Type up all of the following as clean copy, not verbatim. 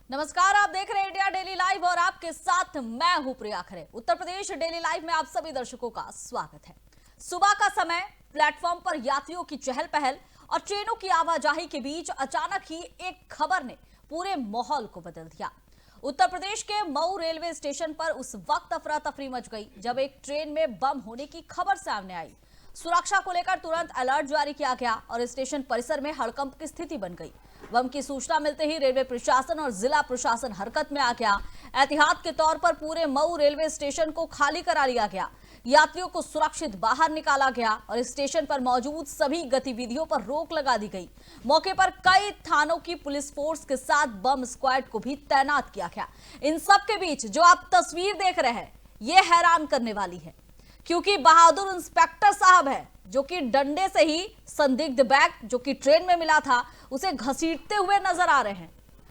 नमस्कार, आप देख रहे हैं इंडिया डेली लाइव और आपके साथ मैं हूं प्रिया खरे। उत्तर प्रदेश डेली लाइव में आप सभी दर्शकों का स्वागत है। सुबह का समय, प्लेटफॉर्म पर यात्रियों की चहल पहल और ट्रेनों की आवाजाही के बीच अचानक ही एक खबर ने पूरे माहौल को बदल दिया। उत्तर प्रदेश के मऊ रेलवे स्टेशन पर उस वक्त अफरा तफरी मच गई जब एक ट्रेन में बम होने की खबर सामने आई। सुरक्षा को लेकर तुरंत अलर्ट जारी किया गया और स्टेशन परिसर में हड़कंप की स्थिति बन गई। बम की सूचना मिलते ही रेलवे प्रशासन और जिला प्रशासन हरकत में आ गया। एहतियात के तौर पर पूरे मऊ रेलवे स्टेशन को खाली करा लिया गया, यात्रियों को सुरक्षित बाहर निकाला गया और स्टेशन पर मौजूद सभी गतिविधियों पर रोक लगा दी गई। मौके पर कई थानों की पुलिस फोर्स के साथ बम स्क्वाड को भी तैनात किया गया। इन सब के बीच जो आप तस्वीर देख रहे हैं, ये हैरान करने वाली है, क्योंकि बहादुर इंस्पेक्टर साहब है जो कि डंडे से ही संदिग्ध बैग जो कि ट्रेन में मिला था उसे घसीटते हुए नजर आ रहे हैं।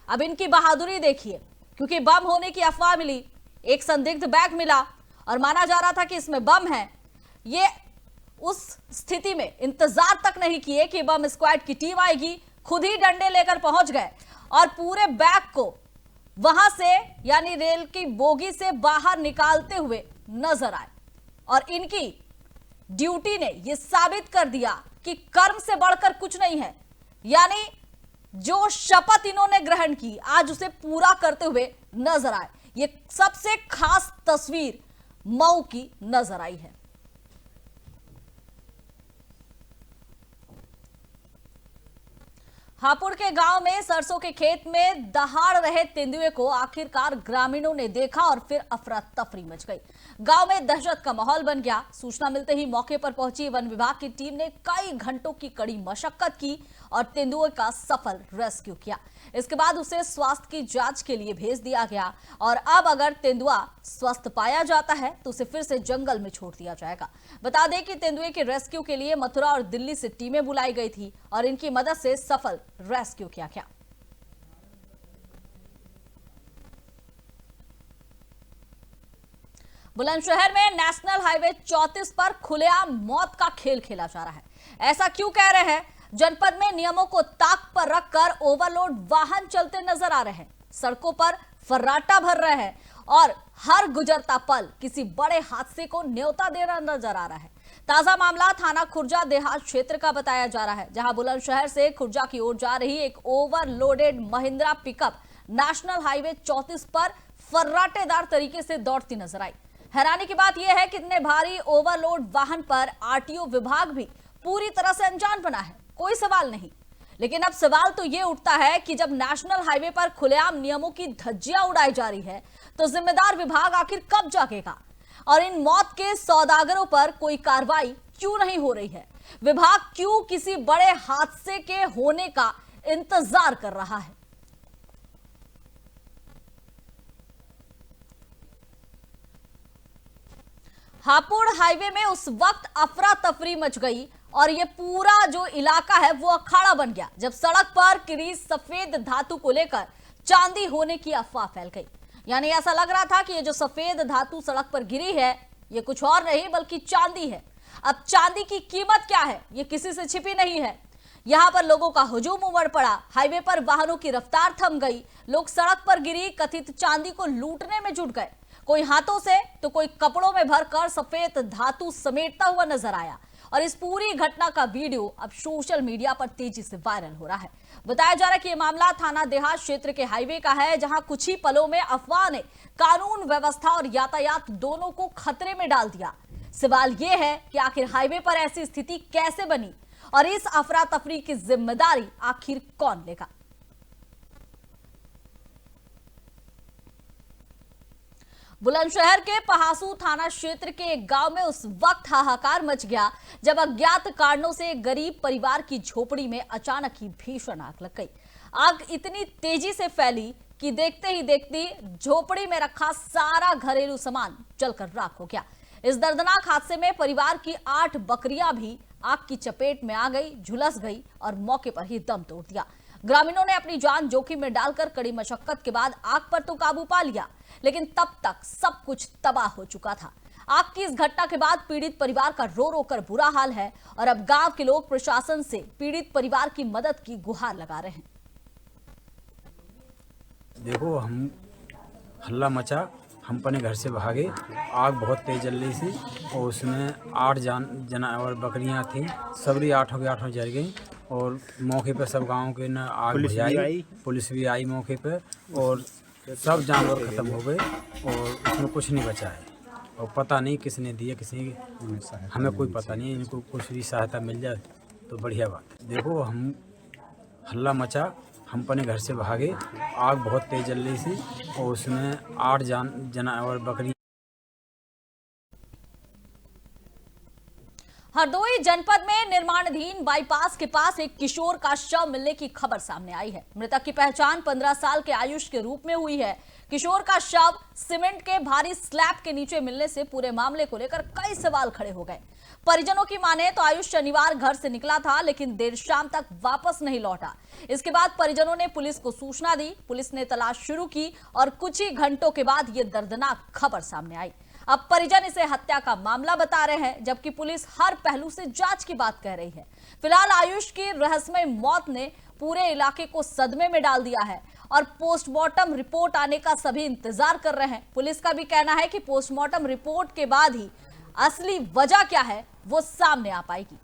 अब इनकी बहादुरी देखिए, क्योंकि बम होने की अफवाह मिली, एक संदिग्ध बैग मिला और माना जा रहा था कि इसमें बम है। ये उस स्थिति में इंतजार तक नहीं किए कि बम स्क्वाड की टीम आएगी, खुद ही डंडे लेकर पहुंच गए और पूरे बैग को वहां से यानी रेल की बोगी से बाहर निकालते हुए नजर आए। और इनकी ड्यूटी ने यह साबित कर दिया कि कर्म से बढ़कर कुछ नहीं है, यानी जो शपथ इन्होंने ग्रहण की आज उसे पूरा करते हुए नजर आए। ये सबसे खास तस्वीर मऊ की नजर आई है। हापुड़ के गांव में सरसों के खेत में दहाड़ रहे तेंदुए को आखिरकार ग्रामीणों ने देखा और फिर अफरा तफरी मच गई। गांव में दहशत का माहौल बन गया। सूचना मिलते ही मौके पर पहुंची वन विभाग की टीम ने कई घंटों की कड़ी मशक्कत की और तेंदुए का सफल रेस्क्यू किया। इसके बाद उसे स्वास्थ्य की जांच के लिए भेज दिया गया और अब अगर तेंदुआ स्वस्थ पाया जाता है तो उसे फिर से जंगल में छोड़ दिया जाएगा। बता दें कि तेंदुए के रेस्क्यू के लिए मथुरा और दिल्ली से टीमें बुलाई गई थी और इनकी मदद से सफल रेस्क्यू किया गया। बुलंदशहर में नेशनल हाईवे 34 पर खुलेआम मौत का खेल खेला जा रहा है। ऐसा क्यों कह रहे हैं? जनपद में नियमों को ताक पर रखकर ओवरलोड वाहन चलते नजर आ रहे हैं, सड़कों पर फर्राटा भर रहे हैं और हर गुजरता पल किसी बड़े हादसे को न्योता देना नजर आ रहा है। ताजा मामला थाना खुर्जा देहात क्षेत्र का बताया जा रहा है, जहां बुलंदशहर से खुर्जा की ओर जा रही एक overloaded Mahindra pickup national highway 34 पर फर्राटेदार तरीके से दौड़ती नजर आई। हैरानी की बात यह है कि इतने भारी ओवरलोड वाहन पर आरटीओ विभाग भी पूरी तरह से अनजान बना है, कोई सवाल नहीं। लेकिन अब सवाल तो यह उठता है कि जब नेशनल हाईवे पर खुलेआम नियमों की धज्जियां उड़ाई जा रही है तो जिम्मेदार विभाग आखिर कब जागेगा और इन मौत के सौदागरों पर कोई कार्रवाई क्यों नहीं हो रही है? विभाग क्यों किसी बड़े हादसे के होने का इंतजार कर रहा है? हापुड़ हाईवे में उस वक्त अफरा तफरी मच गई और ये पूरा जो इलाका है वो अखाड़ा बन गया जब सड़क पर गिरी सफेद धातु को लेकर चांदी होने की अफवाह फैल गई। यानी ऐसा लग रहा था कि ये जो सफेद धातु सड़क पर गिरी है ये कुछ और नहीं बल्कि चांदी है। अब चांदी की कीमत क्या है ये किसी से छिपी नहीं है। यहां पर लोगों का हुजूम उमड़ पड़ा, हाईवे पर वाहनों की रफ्तार थम गई, लोग सड़क पर गिरी कथित चांदी को लूटने में जुट गए। कोई हाथों से तो कोई कपड़ों में भरकर सफेद धातु समेटता हुआ नजर आया और इस पूरी घटना का वीडियो अब सोशल मीडिया पर तेजी से वायरल हो रहा है। बताया जा रहा है कि यह मामला थाना देहात क्षेत्र के हाईवे का है, जहां कुछ ही पलों में अफवाह ने कानून व्यवस्था और यातायात दोनों को खतरे में डाल दिया। सवाल यह है कि आखिर हाईवे पर ऐसी स्थिति कैसे बनी और इस अफरा तफरी की जिम्मेदारी आखिर कौन लेगा? बुलंदशहर के पहासू थाना क्षेत्र के एक गांव में उस वक्त हाहाकार मच गया जब अज्ञात कारणों से एक गरीब परिवार की झोपड़ी में अचानक ही भीषण आग लग गई। आग इतनी तेजी से फैली कि देखते ही देखते झोपड़ी में रखा सारा घरेलू सामान जलकर राख हो गया। इस दर्दनाक हादसे में परिवार की 8 बकरियां भी आग की चपेट में आ गई, झुलस गई और मौके पर ही दम तोड़ दिया। ग्रामीणों ने अपनी जान जोखिम में डालकर कड़ी मशक्कत के बाद आग पर तो काबू पा लिया, लेकिन तब तक सब कुछ तबाह हो चुका था। आग की इस घटना के बाद पीड़ित परिवार का रो रो कर बुरा हाल है और अब गांव के लोग प्रशासन से पीड़ित परिवार की मदद की गुहार लगा रहे हैं। देखो हम हल्ला मचा, हम अपने घर से भागे। आग बहुत तेज जल रही थी और उसमें 8 जानवर बकरियां थी, सबरी आठों की आठों जल गई। और मौके पर सब गांव के ने आग बुझाई, पुलिस भी आई मौके पर और सब जानवर ख़त्म हो गए और उसमें कुछ नहीं बचा है। और पता नहीं किसने दिए, किसी हमें कोई पता नहीं। इनको कुछ भी सहायता मिल जाए तो बढ़िया बात है। देखो हम हल्ला मचा, हम अपने घर से भागे। आग बहुत तेज जल रही थी और उसमें 8 जानवर बकरी। हरदोई जनपद में निर्माणाधीन बाईपास के पास एक किशोर का शव मिलने की खबर सामने आई है। मृतक की पहचान 15 साल के आयुष के रूप में हुई है। किशोर का शव सीमेंट के भारी स्लैब के नीचे मिलने से पूरे मामले को लेकर कई सवाल खड़े हो गए। परिजनों की माने तो आयुष शनिवार घर से निकला था, लेकिन देर शाम तक वापस नहीं लौटा। इसके बाद परिजनों ने पुलिस को सूचना दी। पुलिस ने तलाश शुरू की और कुछ ही घंटों के बाद यह दर्दनाक खबर सामने आई। अब परिजन इसे हत्या का मामला बता रहे हैं, जबकि पुलिस हर पहलू से जांच की बात कह रही है। फिलहाल आयुष की रहस्यमय मौत ने पूरे इलाके को सदमे में डाल दिया है और पोस्टमार्टम रिपोर्ट आने का सभी इंतजार कर रहे हैं। पुलिस का भी कहना है कि पोस्टमार्टम रिपोर्ट के बाद ही असली वजह क्या है वो सामने आ पाएगी।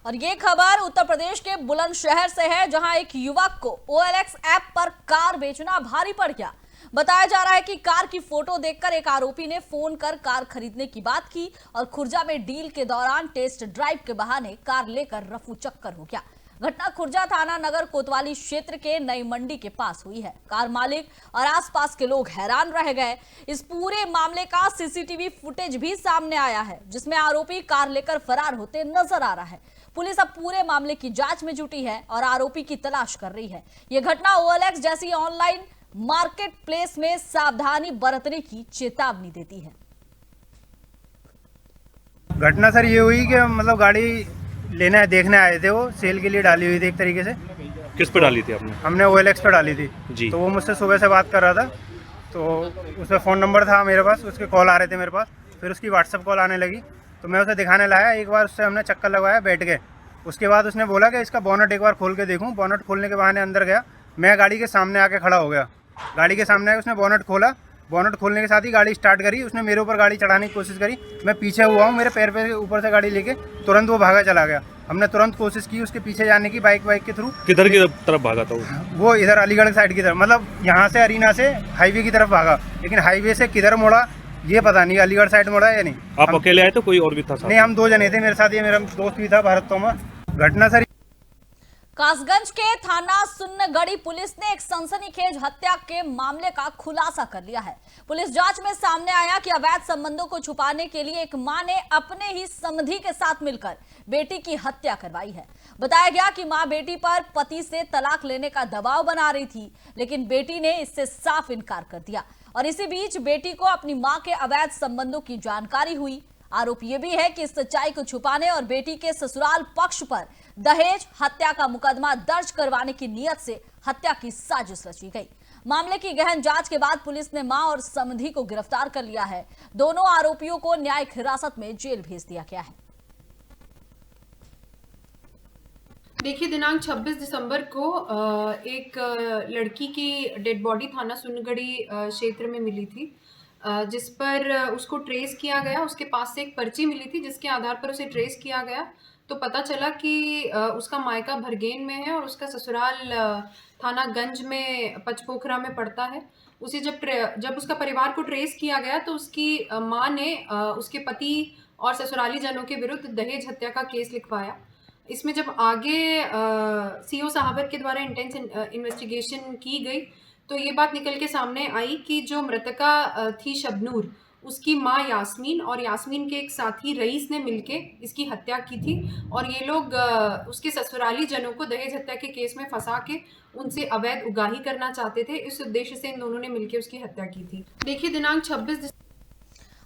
और ये खबर उत्तर प्रदेश के बुलंदशहर से है, जहां एक युवक को OLX ऐप पर कार बेचना भारी पड़ गया। बताया जा रहा है कि कार की फोटो देखकर एक आरोपी ने फोन कर कार खरीदने की बात की और खुर्जा में डील के दौरान टेस्ट ड्राइव के बहाने कार लेकर रफू चक्कर हो गया। घटना खुर्जा थाना नगर कोतवाली क्षेत्र के नई मंडी के पास हुई है। कार मालिक और आसपास के लोग हैरान रह गए। इस पूरे मामले का सीसीटीवी फुटेज भी सामने आया है, जिसमें आरोपी कार लेकर फरार होते नजर आ रहा है। पुलिस अब पूरे मामले की जांच में जुटी है और आरोपी की तलाश कर रही है। यह घटना OLX जैसी ऑनलाइन मार्केट प्लेस में सावधानी बरतने की चेतावनी देती है। घटना सर ये हुई कि मतलब गाड़ी लेने देखने आए थे, वो सेल के लिए डाली हुई थी एक तरीके से। किस पे डाली थी आपने? हमने OLX पे डाली थी जी। तो वो मुझसे सुबह से बात कर रहा था, तो उसमें फ़ोन नंबर था मेरे पास, उसके कॉल आ रहे थे मेरे पास। फिर उसकी WhatsApp कॉल आने लगी तो मैं उसे दिखाने लाया। एक बार उससे हमने चक्कर लगवाया बैठ के। उसके बाद उसने बोला कि इसका बोनट एक बार खोल के देखूं। बोनट खोलने के बहाने अंदर गया। मैं गाड़ी के सामने आके खड़ा हो गया। गाड़ी के सामने आके उसने बोनट खोला। बोनट खोलने के साथ ही गाड़ी स्टार्ट करी। उसने मेरे ऊपर गाड़ी चढ़ाने की कोशिश करी। मैं पीछे हुआ हूँ, मेरे पैर पे ऊपर से गाड़ी लेके तुरंत वो भागा चला गया। हमने तुरंत कोशिश की उसके पीछे जाने की, बाइक के थ्रू। किधर की तरफ भागा था वो इधर अलीगढ़ साइड की तरफ, मतलब यहाँ से अरीना से हाईवे की तरफ भागा, लेकिन हाईवे से किधर मुड़ा ये पता नहीं, अलीगढ़ साइड मुड़ा या नहीं। आप अकेले आए तो कोई और भी था साथ? नहीं, हम 2 जने थे मेरे साथ, ये मेरा दोस्त भी था भारत तोमर। घटना सर कासगंज के थाना सुन्नगढ़ी पुलिस ने एक सनसनीखेज हत्या के मामले का खुलासा कर लिया है। पुलिस जांच में सामने आया कि अवैध संबंधों को छुपाने के लिए एक मां ने अपने ही समधी के साथ मिलकर बेटी की हत्या करवाई है। बताया गया कि मां बेटी पर पति से तलाक लेने का दबाव बना रही थी, लेकिन बेटी ने इससे साफ इनकार कर दिया और इसी बीच बेटी को अपनी मां के अवैध संबंधों की जानकारी हुई। आरोप यह भी है कि इस सच्चाई को छुपाने और बेटी के ससुराल पक्ष पर दहेज हत्या का मुकदमा दर्ज करवाने की नीयत से हत्या की साजिश रची गई। मामले की गहन जांच के बाद पुलिस ने मां और समधी को गिरफ्तार कर लिया है। दोनों आरोपियों को न्यायिक हिरासत में जेल भेज दिया गया है। देखिए, दिनांक 26 दिसंबर को एक लड़की की डेड बॉडी थाना सुनगढ़ी क्षेत्र में मिली थी, जिस पर उसको ट्रेस किया गया। उसके पास से एक पर्ची मिली थी जिसके आधार पर उसे ट्रेस किया गया, तो पता चला कि उसका मायका भरगेन में है और उसका ससुराल थाना गंज में पचपोखरा में पड़ता है। उसे जब उसका परिवार को ट्रेस किया गया तो उसकी माँ ने उसके पति और ससुराली जनों के विरुद्ध दहेज हत्या का केस लिखवाया। इसमें जब आगे CO साहबर के द्वारा इंटेंस इन्वेस्टिगेशन की गई तो ये बात निकल के सामने आई कि जो मृतका थी शबनूर, उसकी माँ यास्मीन और यास्मीन के एक साथी रईस ने मिलके इसकी हत्या की थी। और ये लोग उसके ससुराली जनों को दहेज हत्या के केस में फंसा के उनसे अवैध उगाही करना चाहते थे। इस उद्देश्य से इन दोनों ने मिलकर उसकी हत्या की थी। देखिए दिनांक 26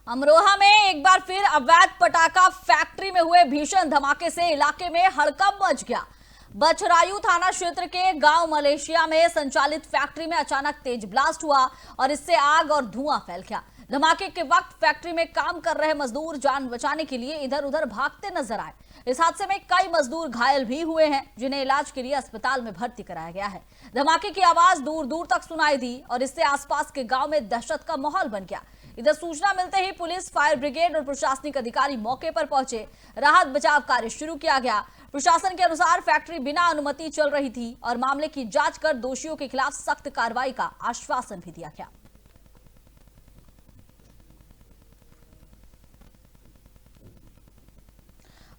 अमरोहा में एक बार फिर अवैध पटाखा फैक्ट्री में हुए भीषण धमाके से इलाके में हड़कंप मच गया। बछरायू थाना क्षेत्र के गांव मलेशिया में संचालित फैक्ट्री में अचानक तेज ब्लास्ट हुआ और इससे आग और धुआं फैल गया। धमाके के वक्त फैक्ट्री में काम कर रहे मजदूर जान बचाने के लिए इधर उधर भागते नजर आए। इस हादसे में कई मजदूर घायल भी हुए हैं, जिन्हें इलाज के लिए अस्पताल में भर्ती कराया गया है। धमाके की आवाज दूर दूर तक सुनाई दी और इससे आसपास के गांव में दहशत का माहौल बन गया। इधर सूचना मिलते ही पुलिस, फायर ब्रिगेड और प्रशासनिक अधिकारी मौके पर पहुंचे। राहत बचाव कार्य शुरू किया गया। प्रशासन के अनुसार फैक्ट्री बिना अनुमति चल रही थी और मामले की जांच कर दोषियों के खिलाफ सख्त कार्रवाई का आश्वासन भी दिया गया।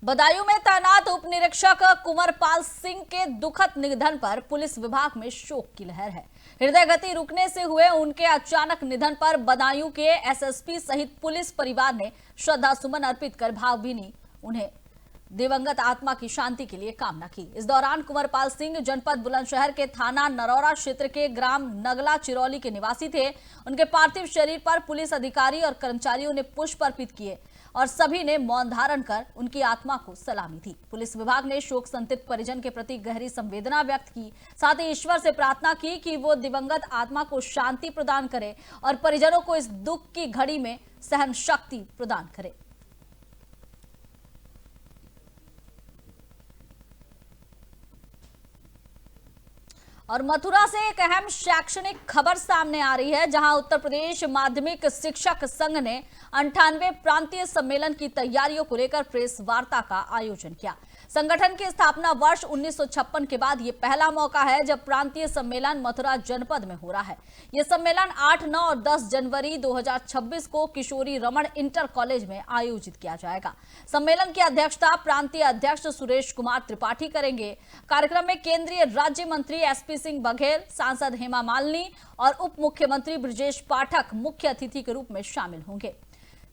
बदायूं में तैनात उप निरीक्षक कुंवरपाल सिंह के दुखद निधन पर पुलिस विभाग में शोक की लहर है। हृदय गति रुकने से हुए उनके अचानक निधन पर बदायूं के एसएसपी सहित पुलिस परिवार ने श्रद्धा सुमन अर्पित कर भावभीनी उन्हें दिवंगत आत्मा की शांति के लिए कामना की। इस दौरान कुंवरपाल सिंह जनपद बुलंदशहर के थाना नरौरा क्षेत्र के ग्राम नगला चिरौली के निवासी थे। उनके पार्थिव शरीर पर पुलिस अधिकारी और कर्मचारियों ने पुष्प अर्पित किए और सभी ने मौन धारण कर उनकी आत्मा को सलामी दी। पुलिस विभाग ने शोक संतप्त परिजन के प्रति गहरी संवेदना व्यक्त की, साथ ही ईश्वर से प्रार्थना की कि वो दिवंगत आत्मा को शांति प्रदान करे और परिजनों को इस दुख की घड़ी में सहन शक्ति प्रदान करे। और मथुरा से एक अहम शैक्षणिक खबर सामने आ रही है, जहां उत्तर प्रदेश माध्यमिक शिक्षक संघ ने 98वें प्रांतीय सम्मेलन की तैयारियों को लेकर प्रेस वार्ता का आयोजन किया। संगठन की स्थापना वर्ष 1956 के बाद ये पहला मौका है जब प्रांतीय सम्मेलन मथुरा जनपद में हो रहा है। यह सम्मेलन 8, 9 और 10 जनवरी 2026 को किशोरी रमन इंटर कॉलेज में आयोजित किया जाएगा। सम्मेलन की अध्यक्षता प्रांतीय अध्यक्ष सुरेश कुमार त्रिपाठी करेंगे। कार्यक्रम में केंद्रीय राज्य मंत्री एसपी सिंह बघेल, सांसद हेमा मालिनी और उप मुख्यमंत्री ब्रजेश पाठक मुख्य अतिथि के रूप में शामिल होंगे।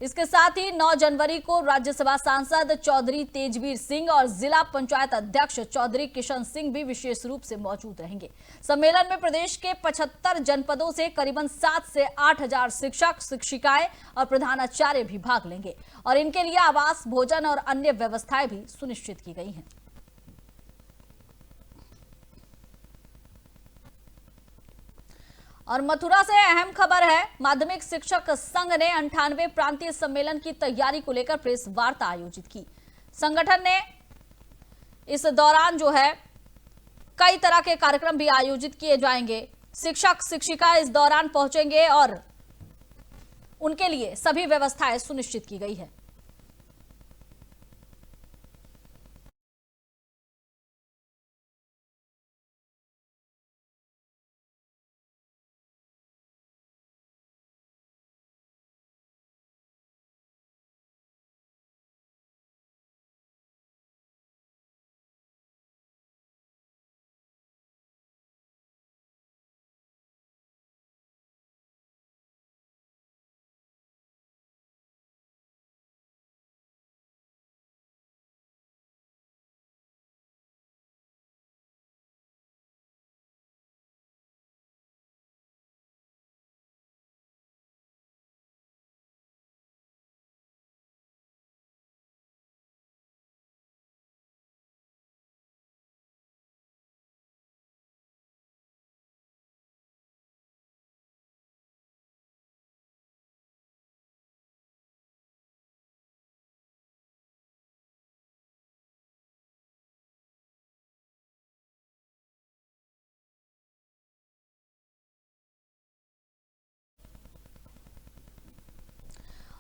इसके साथ ही 9 जनवरी को राज्यसभा सांसद चौधरी तेजवीर सिंह और जिला पंचायत अध्यक्ष चौधरी किशन सिंह भी विशेष रूप से मौजूद रहेंगे। सम्मेलन में प्रदेश के 75 जनपदों से करीबन 7 से 8 हजार शिक्षक, शिक्षिकाएं और प्रधानाचार्य भी भाग लेंगे और इनके लिए आवास, भोजन और अन्य व्यवस्थाएं भी सुनिश्चित की गई हैं। और मथुरा से अहम खबर है, माध्यमिक शिक्षक संघ ने 98वें प्रांतीय सम्मेलन की तैयारी को लेकर प्रेस वार्ता आयोजित की। संगठन ने इस दौरान जो है कई तरह के कार्यक्रम भी आयोजित किए जाएंगे। शिक्षक शिक्षिका इस दौरान पहुंचेंगे और उनके लिए सभी व्यवस्थाएं सुनिश्चित की गई है।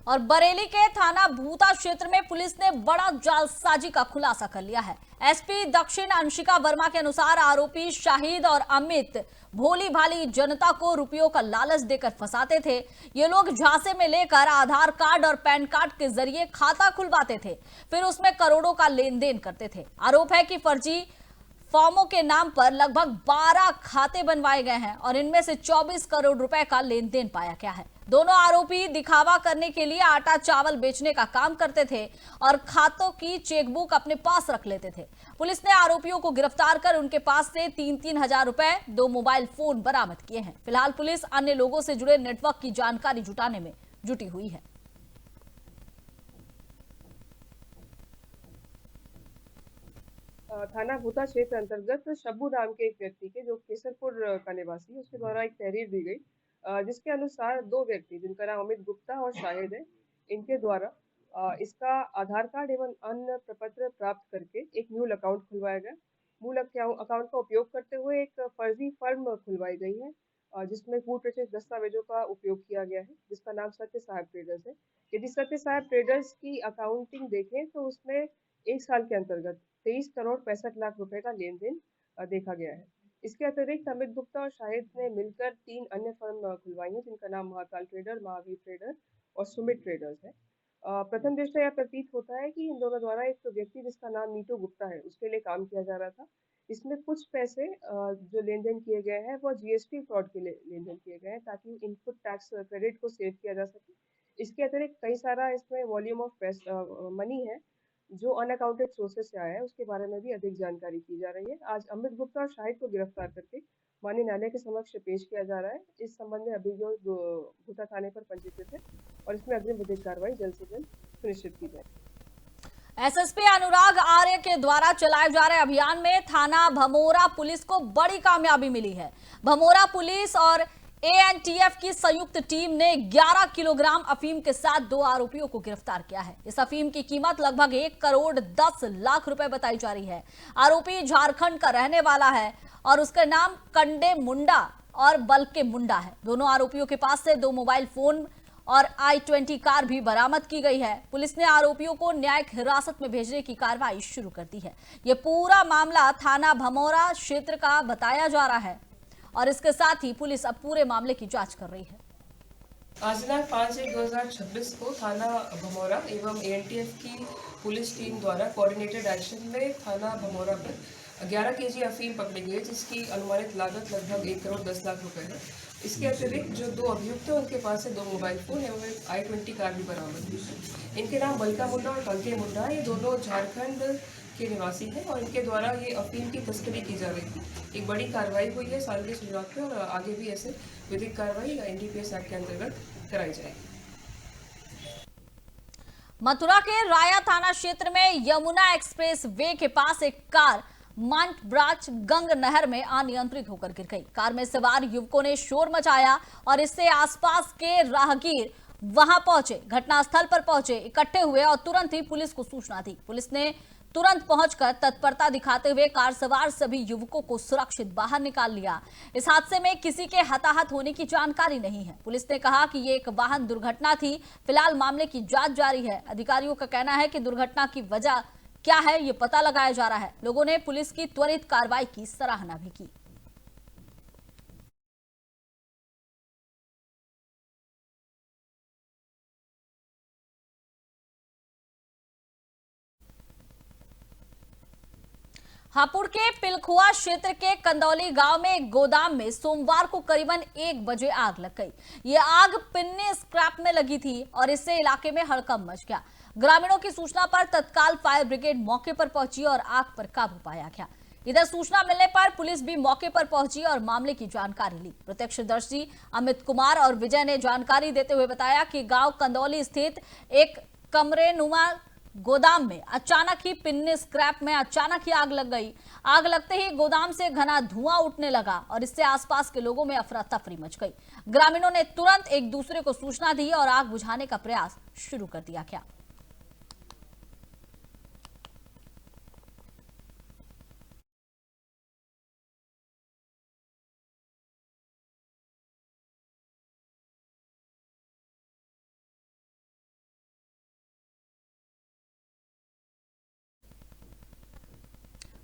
और बरेली के थाना भूता क्षेत्र में पुलिस ने बड़ा जालसाजी का खुलासा कर लिया है। एसपी दक्षिण अंशिका वर्मा के अनुसार आरोपी शाहिद और अमित भोली भाली जनता को रुपयों का लालच देकर फंसाते थे। ये लोग झांसे में लेकर आधार कार्ड और पैन कार्ड के जरिए खाता खुलवाते थे, फिर उसमें करोड़ों का लेन देन करते थे। आरोप है कि फर्जी फॉर्मों के नाम पर लगभग 12 खाते बनवाए गए हैं और इनमें से 24 करोड़ रुपए का लेन देन पाया गया है। दोनों आरोपी दिखावा करने के लिए आटा चावल बेचने का काम करते थे और खातों की चेकबुक अपने पास रख लेते थे। पुलिस ने आरोपियों को गिरफ्तार कर उनके पास से 3-3 हजार रुपए, 2 मोबाइल फोन बरामद किए हैं। फिलहाल पुलिस अन्य लोगों से जुड़े नेटवर्क की जानकारी जुटाने में जुटी हुई है। थाना भूता क्षेत्र अंतर्गत शब्बू नाम के एक व्यक्ति के, जो केसरपुर का निवासी है, उसके द्वारा एक तहरीर दी गई, जिसके अनुसार 2 व्यक्ति जिनका नाम अमित गुप्ता और शाहिद है, इनके द्वारा इसका आधार कार्ड एवं अन्य प्रपत्र प्राप्त करके एक मूल अकाउंट खुलवाया गया। मूल अकाउंट का उपयोग करते हुए एक फर्जी फर्म खुलवाई गई है, जिसमें पूर्व प्रचलित दस्तावेजों का उपयोग किया गया है, जिसका नाम सत्य साहब ट्रेडर्स है। यदि सत्य साहब ट्रेडर्स की अकाउंटिंग देखें तो उसमें 1 साल के अंतर्गत 23 करोड़ 65 लाख रुपए का लेन देन देखा गया है। इसके अतिरिक्त अमित गुप्ता और शाहिद ने मिलकर 3 अन्य फर्म खुलवाई हैं, जिनका नाम महाकाल ट्रेडर, महावीर ट्रेडर और सुमित ट्रेडर्स है। प्रथम दृष्टया यह प्रतीत होता है कि इन दोनों द्वारा एक व्यक्ति जिसका नाम नीटू गुप्ता है, उसके लिए काम किया जा रहा था। इसमें कुछ पैसे जो लेन देन किए गए हैं वो जीएसटी फ्रॉड के लिए लेन देन किए गए हैं, ताकि इनपुट टैक्स क्रेडिट को सेव किया जा सके। इसके अतिरिक्त कई सारा इसमें वॉल्यूम ऑफ मनी है जो अनअकाउंटेड सोर्सेज से आया है, उसके बारे में भी अधिक जानकारी की जा रही है। आज अमित गुप्ता और शाहिद को गिरफ्तार करके माननीय न्यायालय के समक्ष पेश किया जा रहा है। इस संबंध में अभियोग भूता थाने पर पंजीकृत है और इसमें अग्रिम विधिक कार्रवाई जल्द से जल्द सुनिश्चित की जाए। एसएसपी अनुराग आर्य के द्वारा चलाए जा रहे अभियान में थाना भमोरा पुलिस को बड़ी कामयाबी मिली है। भमोरा पुलिस और एएनटीएफ की संयुक्त टीम ने 11 किलोग्राम अफीम के साथ 2 आरोपियों को गिरफ्तार किया है। इस अफीम की कीमत लगभग 1 करोड़ 10 लाख रुपए बताई जा रही है। आरोपी झारखंड का रहने वाला है और उसका नाम कंडे मुंडा और बल्के मुंडा है। दोनों आरोपियों के पास से 2 मोबाइल फोन और i20 कार भी बरामद की गई है। पुलिस ने आरोपियों को न्यायिक हिरासत में भेजने की कार्रवाई शुरू कर दी है। यह पूरा मामला थाना भमोरा क्षेत्र का बताया जा रहा है और इसके साथ ही पुलिस अब पूरे मामले की जांच कर रही है। आज दिनांक 5/1/2026 को थाना भमोरा एवं एएनटीएफ की पुलिस टीम द्वारा कोऑर्डिनेटेड एक्शन में थाना भमोरा पर 11 केजी अफीम पकड़ी गई, जिसकी अनुमानित लागत लगभग 1 करोड़ 10 लाख रुपए है। इसके अतिरिक्त जो 2 अभियुक्त हैं उनके पास से 2 मोबाइल फोन एवं i20 कार भी बरामद हुई है। इनके नाम बल्का मुंडा और बल्के मुंडा है। ये दोनों झारखंड के निवासी हैं और इनके द्वारा ये अफीम की तस्करी की जा रही थी। एक बड़ी कार्रवाई हुई है साल की शुरुआत में और आगे भी ऐसे विधिक कार्रवाई एनडीपीएस एक्ट के अंतर्गत कराई जाएगी। मथुरा के राया थाना क्षेत्र में यमुना एक्सप्रेस वे के पास एक कार मांट ब्राच गंग नहर में अनियंत्रित होकर गिर गई। कार में सवार युवकों ने शोर मचाया और इससे आसपास के राहगीर वहां पहुंचे, घटनास्थल पर पहुंचे, इकट्ठे हुए और तुरंत ही पुलिस को सूचना दी। पुलिस ने तुरंत पहुंचकर तत्परता दिखाते हुए कार सवार सभी युवकों को सुरक्षित बाहर निकाल लिया। इस हादसे में किसी के हताहत होने की जानकारी नहीं है। पुलिस ने कहा कि ये एक वाहन दुर्घटना थी। फिलहाल मामले की जांच जारी है। अधिकारियों का कहना है कि दुर्घटना की वजह क्या है ये पता लगाया जा रहा है। लोगों ने पुलिस की त्वरित कार्रवाई की सराहना भी की। हापुड़ के पिलखुआ क्षेत्र के कंदौली गांव में एक गोदाम में सोमवार को करीबन 1 बजे आग लग गई। ये आग पिन्नी स्क्रैप में लगी थी और इससे इलाके में हड़कंप मच गया। ग्रामीणों की सूचना पर तत्काल फायर ब्रिगेड मौके पर पहुंची और आग पर काबू पाया गया। इधर सूचना मिलने पर पुलिस भी मौके पर पहुंची और मामले की जानकारी ली। प्रत्यक्षदर्शी अमित कुमार और विजय ने जानकारी देते हुए बताया कि गांव कंदौली स्थित एक कमरेनुमा गोदाम में अचानक ही पिन्नी स्क्रैप में अचानक ही आग लग गई। आग लगते ही गोदाम से घना धुआं उठने लगा और इससे आसपास के लोगों में अफरा तफरी मच गई। ग्रामीणों ने तुरंत एक दूसरे को सूचना दी और आग बुझाने का प्रयास शुरू कर दिया गया।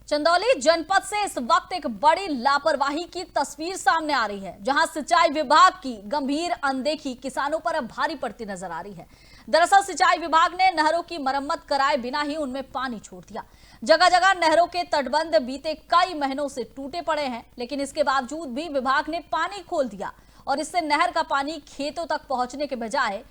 चंदौली जनपद से इस वक्त एक बड़ी लापरवाही की तस्वीर सामने आ रही है, जहां सिंचाई विभाग की गंभीर अनदेखी किसानों पर अब भारी पड़ती नजर आ रही है। दरअसल सिंचाई विभाग ने नहरों की मरम्मत कराए बिना ही उनमें पानी छोड़ दिया। जगह जगह नहरों के तटबंध बीते कई महीनों से टूटे पड़े हैं, लेकिन इसके बावजूद भी विभाग ने पानी खोल दिया और इससे नहर का पानी खेतों तक पहुंचने के बजाय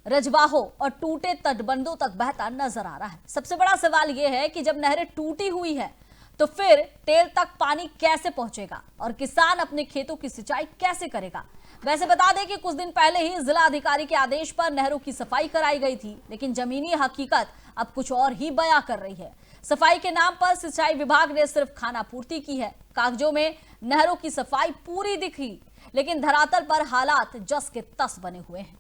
रजवाहों और टूटे तटबंधों तक बहता नजर आ रहा है। सबसे बड़ा सवाल यह है कि जब नहरें टूटी हुई है तो फिर टेल तक पानी कैसे पहुंचेगा और किसान अपने खेतों की सिंचाई कैसे करेगा। वैसे बता दें कि कुछ दिन पहले ही जिला अधिकारी के आदेश पर नहरों की सफाई कराई गई थी, लेकिन जमीनी हकीकत अब कुछ और ही बयां कर रही है। सफाई के नाम पर सिंचाई विभाग ने सिर्फ खानापूर्ति की है। कागजों में नहरों की सफाई पूरी दिखी, लेकिन धरातल पर हालात जस के तस बने हुए हैं।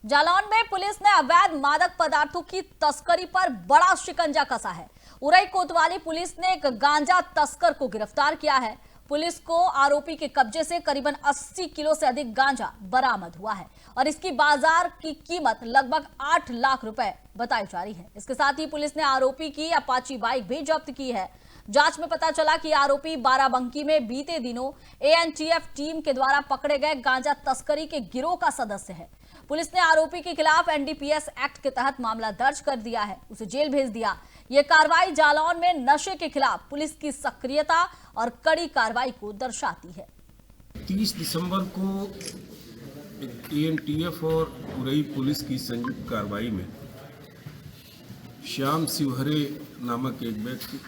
जालौन में पुलिस ने अवैध मादक पदार्थों की तस्करी पर बड़ा शिकंजा कसा है। उरई कोतवाली पुलिस ने एक गांजा तस्कर को गिरफ्तार किया है। पुलिस को आरोपी के कब्जे से करीबन 80 किलो से अधिक गांजा बरामद हुआ है और इसकी बाजार की कीमत लगभग 8 लाख रुपए बताई जा रही है। इसके साथ ही पुलिस ने आरोपी की अपाची बाइक भी जब्त की है। जांच में पता चला कि आरोपी बाराबंकी में बीते दिनों एएनटीएफ टीम के द्वारा पकड़े गए गांजा तस्करी के गिरोह का सदस्य है। पुलिस ने आरोपी के खिलाफ एनडीपीएस एक्ट के तहत मामला दर्ज कर दिया है, उसे जेल भेज दिया। यह कार्रवाई जालौन में नशे के खिलाफ पुलिस की सक्रियता और कड़ी कार्रवाई को दर्शाती है। 30 दिसंबर को एएनटीएफ और उरई पुलिस की संयुक्त कार्रवाई में श्याम शिवहरे नामक एक व्यक्ति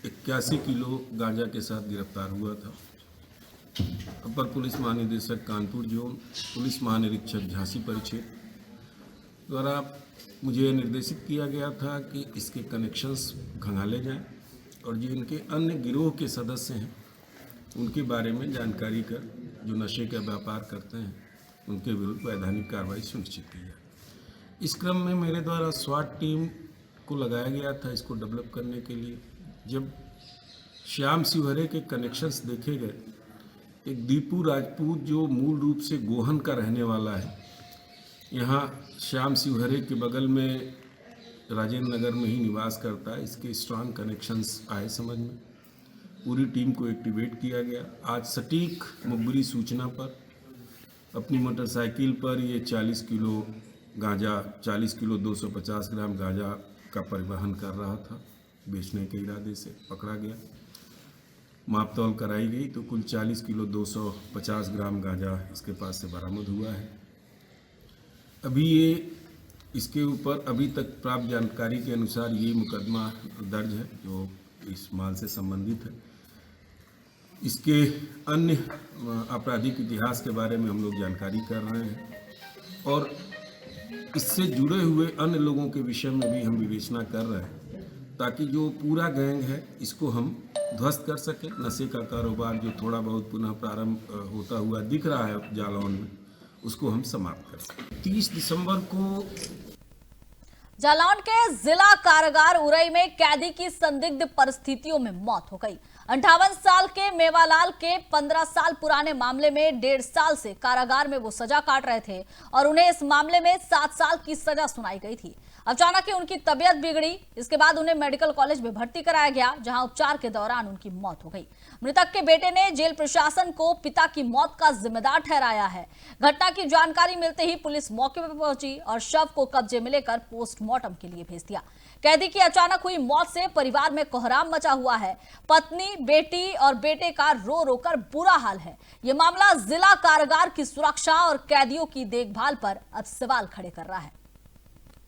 81 किलो गांजा के साथ गिरफ्तार हुआ था। अपर पुलिस महानिदेशक कानपुर जोन, पुलिस महानिरीक्षक झांसी परिक्षेत्र द्वारा मुझे निर्देशित किया गया था कि इसके कनेक्शंस खंगाले जाएं और जो इनके अन्य गिरोह के सदस्य हैं उनके बारे में जानकारी कर जो नशे का व्यापार करते हैं उनके विरुद्ध वैधानिक कार्रवाई सुनिश्चित की जाए। इस क्रम में मेरे द्वारा स्वाट टीम को लगाया गया था इसको डेवलप करने के लिए। जब श्याम शिवहरे के कनेक्शंस देखे गए, एक दीपू राजपूत जो मूल रूप से गोहन का रहने वाला है, यहाँ श्याम शिवहरे के बगल में राजेंद्र नगर में ही निवास करता है, इसके स्ट्रांग कनेक्शंस आए समझ में। पूरी टीम को एक्टिवेट किया गया। आज सटीक मुखबिरी सूचना पर अपनी मोटरसाइकिल पर ये 40 किलो गांजा, 40 किलो 250 ग्राम गांजा का परिवहन कर रहा था, बेचने के इरादे से पकड़ा गया। मापतौल कराई गई तो कुल 40 किलो 250 ग्राम गांजा इसके पास से बरामद हुआ है। अभी ये इसके ऊपर अभी तक प्राप्त जानकारी के अनुसार ये मुकदमा दर्ज है जो इस माल से संबंधित है। इसके अन्य आपराधिक इतिहास के बारे में हम लोग जानकारी कर रहे हैं और इससे जुड़े हुए अन्य लोगों के विषय में भी हम विवेचना कर रहे हैं ताकि जो पूरा गैंग है इसको हम ध्वस्त कर सकें। नशे का कारोबार जो थोड़ा बहुत पुनः प्रारंभ होता हुआ दिख रहा है जालौन में, उसको हम समाप्त कर सकें। 30 दिसंबर को जालौन के जिला कारागार उरई में कैदी की संदिग्ध परिस्थितियों में मौत हो गई। 58 साल के मेवालाल के 15 साल पुराने मामले में 1.5 साल से कारागार में वो सजा काट रहे थे और उन्हें इस मामले में 7 साल की सजा सुनाई गई थी। अचानक ही उनकी तबीयत बिगड़ी। इसके बाद उन्हें मेडिकल कॉलेज में भर्ती कराया गया, जहां उपचार के दौरान उनकी मौत हो गई। मृतक के बेटे ने जेल प्रशासन को पिता की मौत का जिम्मेदार ठहराया है। घटना की जानकारी मिलते ही पुलिस मौके पर पहुंची और शव को कब्जे में लेकर पोस्टमार्टम के लिए भेज दिया। कैदी की अचानक हुई मौत से परिवार में कोहराम मचा हुआ है। पत्नी, बेटी और बेटे का रो रो कर बुरा हाल है। यह मामला जिला कारागार की सुरक्षा और कैदियों की देखभाल पर अब सवाल खड़े कर रहा है।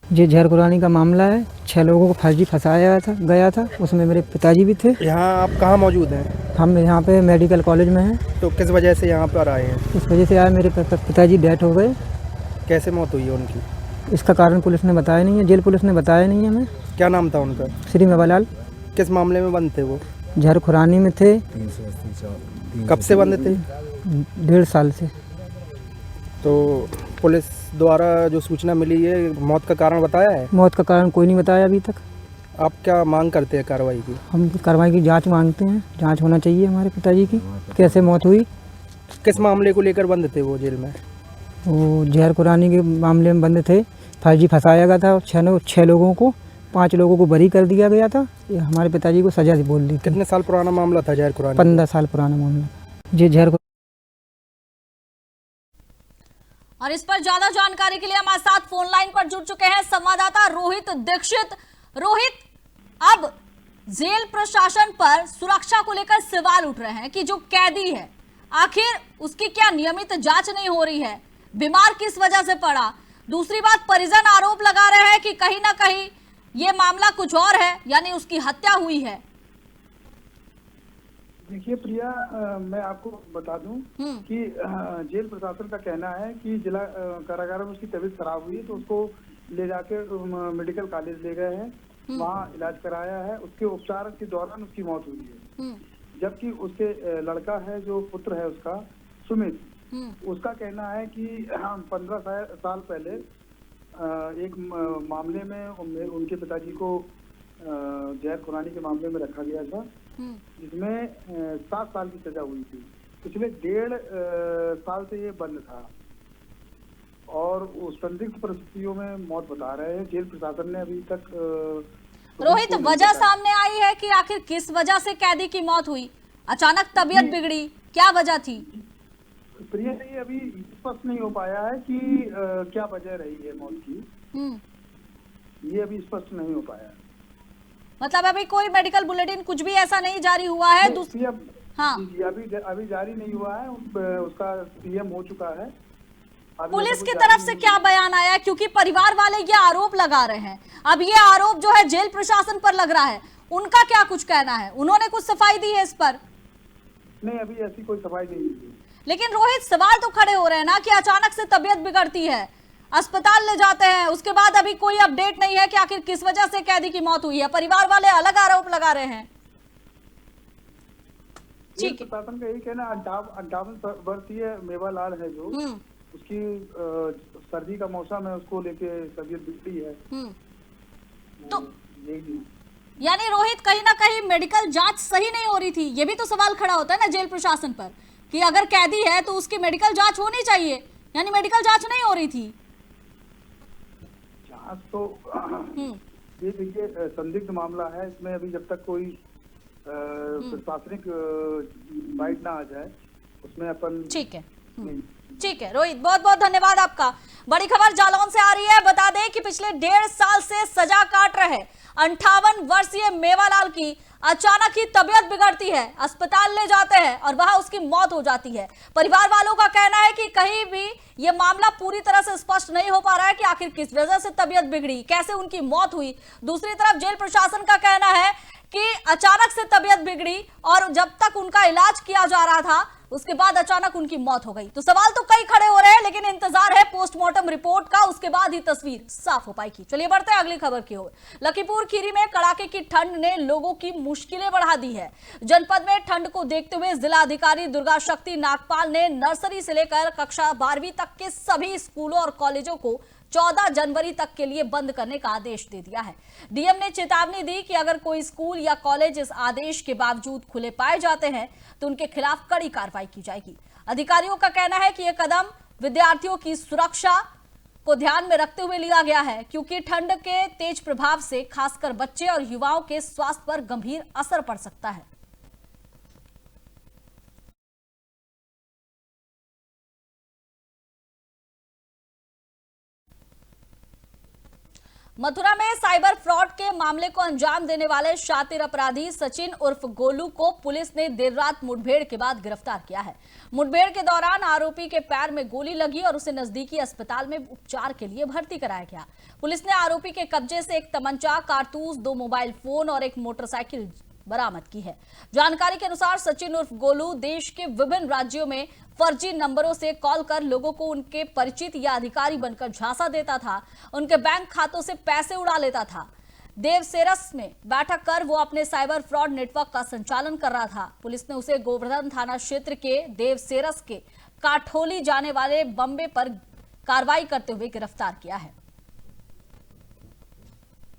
ये झरकुरानी का मामला है। 6 लोगों को फर्जी फंसाया गया था, उसमें मेरे पिताजी भी थे। यहाँ आप कहाँ मौजूद हैं? हम यहाँ पे मेडिकल कॉलेज में हैं। तो किस वजह से यहाँ पर आए हैं? इस वजह से आए, मेरे पिताजी डेथ हो गए। कैसे मौत हुई है उनकी? इसका कारण पुलिस ने बताया नहीं है, जेल पुलिस ने बताया नहीं है हमें। क्या नाम था उनका? श्री मेवालाल। किस मामले में बंद थे वो? झरकुरानी में थे। कब से बंद थे? 1.5 साल से। तो पुलिस द्वारा जो सूचना मिली है, मौत का कारण बताया है? मौत का कारण कोई नहीं बताया अभी तक। आप क्या मांग करते हैं कार्रवाई की? हम कार्रवाई की जांच मांगते हैं, जांच होना चाहिए हमारे पिताजी की, कैसे मौत हुई। किस मामले को लेकर बंद थे वो जेल में? वो झरकुरानी के मामले में बंद थे। फर्जी फंसाया गया था। 6 लोगों को, 5 लोगों को बरी कर दिया गया था। ये हमारे पिताजी को सजा बोल दी। कितने साल पुराना मामला था झरकुरानी? 15 साल पुराना मामला। ये और इस पर ज्यादा जानकारी के लिए हमारे साथ फोन लाइन पर जुड़ चुके हैं संवाददाता रोहित दीक्षित। रोहित, अब जेल प्रशासन पर सुरक्षा को लेकर सवाल उठ रहे हैं कि जो कैदी है आखिर उसकी क्या नियमित जांच नहीं हो रही है, बीमार किस वजह से पड़ा। दूसरी बात, परिजन आरोप लगा रहे हैं कि कहीं ना कहीं ये मामला कुछ और है, यानी उसकी हत्या हुई है। देखिए प्रिया, मैं आपको बता दूं कि जेल प्रशासन का कहना है कि जिला कारागार में उसकी तबीयत खराब हुई तो उसको ले जाके मेडिकल कॉलेज ले गए हैं, वहाँ इलाज कराया है। उसके उपचार के दौरान उसकी मौत हुई है। जबकि उसके लड़का है, जो पुत्र है उसका सुमित, उसका कहना है कि 15 साल पहले एक मामले में उनके पिताजी को जहर खुरानी के मामले में रखा गया था, जिसमें 7 साल की सजा हुई थी। पिछले 1.5 साल से ये बंद था और संदिग्ध परिस्थितियों में मौत बता रहे हैं। जेल प्रशासन ने अभी तक रोहित, वजह सामने आई है कि आखिर किस वजह से कैदी की मौत हुई? अचानक तबीयत बिगड़ी, क्या वजह थी? प्रिया, ये अभी स्पष्ट नहीं हो पाया है कि क्या वजह रही है मौत की। ये अभी स्पष्ट नहीं हो पाया है। मतलब अभी कोई मेडिकल बुलेटिन कुछ भी ऐसा नहीं जारी हुआ है? हाँ, अभी जारी नहीं हुआ है। उसका पीएम हो चुका है। पुलिस की तरफ से क्या बयान आया है? क्योंकि परिवार वाले ये आरोप लगा रहे हैं। अब ये आरोप जो है जेल प्रशासन पर लग रहा है, उनका क्या कुछ कहना है? उन्होंने कुछ सफाई दी है इस पर? नहीं, अभी ऐसी कोई सफाई नहीं दी। लेकिन रोहित, सवाल तो खड़े हो रहे हैं ना कि अचानक से तबीयत बिगड़ती है, अस्पताल ले जाते हैं, उसके बाद अभी कोई अपडेट नहीं है कि आखिर किस वजह से कैदी की मौत हुई है। परिवार वाले अलग आरोप लगा रहे हैं। ठीक है, प्रशासन का यही कहना, 58 वर्षीय मेवालाल है जो, उसकी सर्दी का मौसम है, उसको लेके तबीयत बिगड़ी है। तो यानी रोहित, कहीं ना कहीं मेडिकल जांच सही नहीं हो रही थी। ये भी तो सवाल खड़ा होता है ना जेल प्रशासन पर कि अगर कैदी है तो उसकी मेडिकल जांच होनी चाहिए, यानी मेडिकल जांच नहीं हो रही थी। जांच तो ये देखिए संदिग्ध मामला है, इसमें अभी जब तक कोई प्रशासनिक बाइट ना आ जाए उसमें अपन। ठीक है, ठीक है रोहित, बहुत बहुत धन्यवाद आपका। बड़ी खबर जालौन से आ रही है। बता दें कि पिछले 1.5 साल से सजा काट रहे 58 वर्षीय मेवालाल की अचानक ही तबीयत बिगड़ती है, अस्पताल ले जाते हैं और वहां उसकी मौत हो जाती है। परिवार वालों का कहना है कि कहीं भी ये मामला पूरी तरह से स्पष्ट नहीं हो पा रहा है कि आखिर किस वजह से तबीयत बिगड़ी, कैसे उनकी मौत हुई। दूसरी तरफ जेल प्रशासन का कहना है कि अचानक से तबीयत बिगड़ी और जब तक उनका इलाज किया जा रहा था उसके बाद अचानक उनकी मौत हो गई। तो सवाल तो कई खड़े हो रहे हैं, लेकिन इंतजार है पोस्टमार्टम रिपोर्ट का, उसके बाद ही तस्वीर साफ हो पाएगी। चलिए बढ़ते हैं अगली खबर की ओर। लखीमपुर खीरी में कड़ाके की ठंड ने लोगों की मुश्किलें बढ़ा दी है। जनपद में ठंड को देखते हुए जिलाधिकारी दुर्गा शक्ति नागपाल ने नर्सरी से लेकर कक्षा 12वीं तक के सभी स्कूलों और कॉलेजों को 14 जनवरी तक के लिए बंद करने का आदेश दे दिया है। डीएम ने चेतावनी दी कि अगर कोई स्कूल या कॉलेज इस आदेश के बावजूद खुले पाए जाते हैं तो उनके खिलाफ कड़ी कार्रवाई की जाएगी। अधिकारियों का कहना है कि यह कदम विद्यार्थियों की सुरक्षा को ध्यान में रखते हुए लिया गया है, क्योंकि ठंड के तेज प्रभाव से खासकर बच्चे और युवाओं के स्वास्थ्य पर गंभीर असर पड़ सकता है। मथुरा में साइबर फ्रॉड के मामले को अंजाम देने वाले शातिर अपराधी सचिन उर्फ गोलू को पुलिस ने देर रात मुठभेड़ के बाद गिरफ्तार किया है। मुठभेड़ के दौरान आरोपी के पैर में गोली लगी और उसे नजदीकी अस्पताल में उपचार के लिए भर्ती कराया गया। पुलिस ने आरोपी के कब्जे से एक तमंचा, कारतूस, 2 मोबाइल फोन और एक मोटरसाइकिल बरामद की है। जानकारी के अनुसार सचिन उर्फ गोलू देश के विभिन्न राज्यों में फर्जी नंबरों से कॉल कर लोगों को उनके परिचित या अधिकारी बनकर झांसा देता था, उनके बैंक खातों से पैसे उड़ा लेता था। देवसेरस में बैठक कर वो अपने साइबर फ्रॉड नेटवर्क का संचालन कर रहा था। पुलिस ने उसे गोवर्धन थाना क्षेत्र के देवसेरस के काठोली जाने वाले बम्बे पर कार्रवाई करते हुए गिरफ्तार किया है।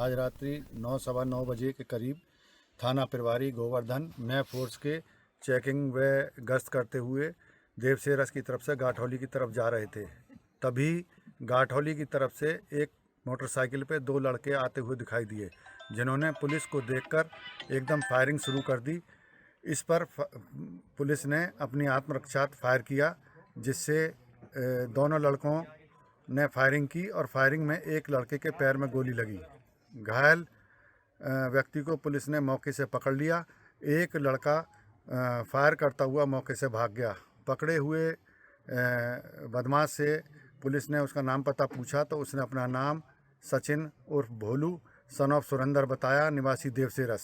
आज रात्रि 9:15 बजे के करीब थाना प्रभारी गोवर्धन में फोर्स के चेकिंग व गश्त करते हुए देवसेरस की तरफ से गाठौली की तरफ जा रहे थे। तभी गाठौली की तरफ से एक मोटरसाइकिल पे 2 लड़के आते हुए दिखाई दिए, जिन्होंने पुलिस को देखकर एकदम फायरिंग शुरू कर दी। इस पर पुलिस ने अपनी आत्मरक्षा फायर किया, जिससे दोनों लड़कों ने फायरिंग की और फायरिंग में एक लड़के के पैर में गोली लगी। घायल व्यक्ति को पुलिस ने मौके से पकड़ लिया। एक लड़का फायर करता हुआ मौके से भाग गया। पकड़े हुए बदमाश से पुलिस ने उसका नाम पता पूछा तो उसने अपना नाम सचिन उर्फ भोलू सन ऑफ सुरेंद्र बताया, निवासी देवसेरस,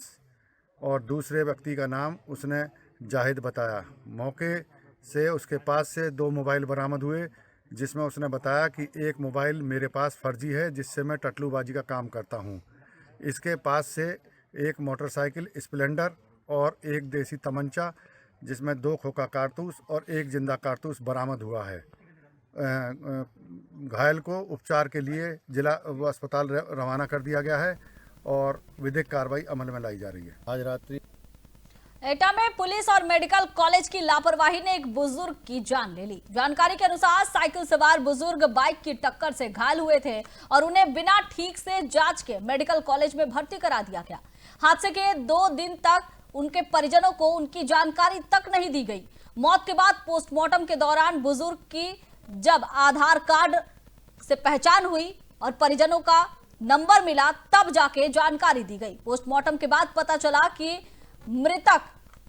और दूसरे व्यक्ति का नाम उसने जाहिद बताया। मौके से उसके पास से 2 मोबाइल बरामद हुए, जिसमें उसने बताया कि एक मोबाइल मेरे पास फर्जी है जिससे मैं टटलूबाजी का काम करता हूं। इसके पास से एक मोटरसाइकिल स्प्लेंडर और एक देसी तमंचा जिसमें 2 खोखा कारतूस और 1 जिंदा कारतूस बरामद हुआ है। घायल को उपचार के लिए जिला अस्पताल रवाना कर दिया गया है और विधिक कार्रवाई अमल में लाई जा रही है। आज रात्रि एटा में पुलिस और मेडिकल कॉलेज की लापरवाही ने एक बुजुर्ग की जान ले ली। जानकारी के अनुसार साइकिल सवार बुजुर्ग बाइक की टक्कर से घायल हुए थे और उन्हें बिना ठीक से जांच के मेडिकल कॉलेज में भर्ती करा दिया गया। हादसे के 2 दिन तक उनके परिजनों को उनकी जानकारी तक नहीं दी गई। मौत के बाद पोस्टमार्टम के दौरान बुजुर्ग की जब आधार कार्ड से पहचान हुई और परिजनों का नंबर मिला तब जाके जानकारी दी गई। पोस्टमार्टम के बाद पता चला कि मृतक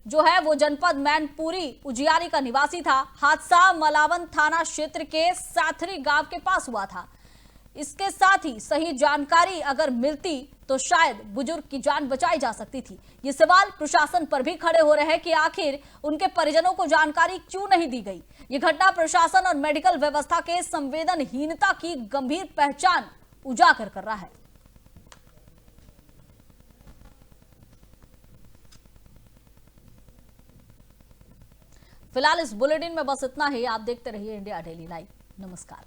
जो है वो जनपद मैनपुरी उजियारी का निवासी था। हादसा मलावन थाना क्षेत्र के साथरी गांव के पास हुआ था। इसके साथ ही सही जानकारी अगर मिलती तो शायद बुजुर्ग की जान बचाई जा सकती थी। ये सवाल प्रशासन पर भी खड़े हो रहे हैं कि आखिर उनके परिजनों को जानकारी क्यों नहीं दी गई। ये घटना प्रशासन और मेडिकल व्यवस्था के संवेदनहीनता की गंभीर पहचान उजागर कर रहा है। फिलहाल इस बुलेटिन में बस इतना ही। आप देखते रहिए इंडिया डेली लाइव। नमस्कार।